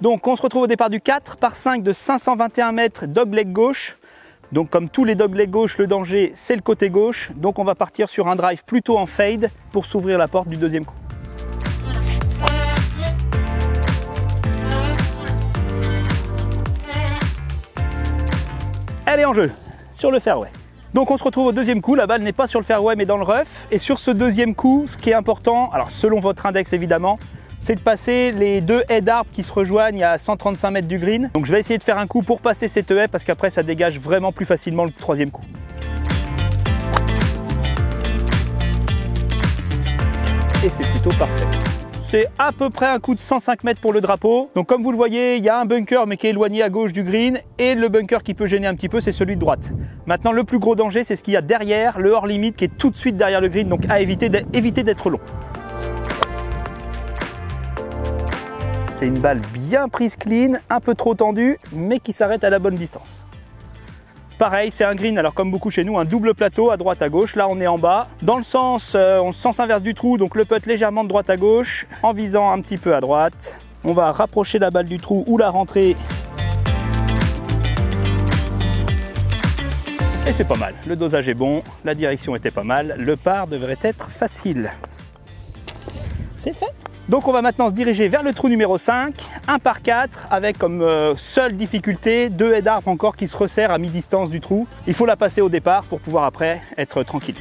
Donc on se retrouve au départ du 4 par 5 de 521 mètres dogleg gauche. Donc comme tous les dogleg gauche, le danger c'est le côté gauche. Donc on va partir sur un drive plutôt en fade pour s'ouvrir la porte du deuxième coup. Elle est en jeu sur le fairway. Donc on se retrouve au deuxième coup, la balle n'est pas sur le fairway mais dans le rough. Et sur ce deuxième coup, ce qui est important, alors selon votre index évidemment, c'est de passer les deux haies d'arbres qui se rejoignent à 135 mètres du green. Donc je vais essayer de faire un coup pour passer cette haie parce qu'après ça dégage vraiment plus facilement le troisième coup. Et c'est plutôt parfait. C'est à peu près un coup de 105 mètres pour le drapeau. Donc comme vous le voyez, il y a un bunker mais qui est éloigné à gauche du green. Et le bunker qui peut gêner un petit peu, c'est celui de droite. Maintenant, le plus gros danger, c'est ce qu'il y a derrière, le hors limite qui est tout de suite derrière le green. Donc à éviter d'être long. C'est une balle bien prise clean, un peu trop tendue, mais qui s'arrête à la bonne distance. Pareil, c'est un green, alors comme beaucoup chez nous, un double plateau à droite à gauche. Là, on est en bas. Dans le sens inverse du trou, donc le putt légèrement de droite à gauche, en visant un petit peu à droite. On va rapprocher la balle du trou ou la rentrer. Et c'est pas mal. Le dosage est bon, la direction était pas mal. Le par devrait être facile. C'est fait. Donc on va maintenant se diriger vers le trou numéro 5, 1 par 4, avec comme seule difficulté 2 haies d'arbres encore qui se resserrent à mi-distance du trou. Il faut la passer au départ pour pouvoir après être tranquille.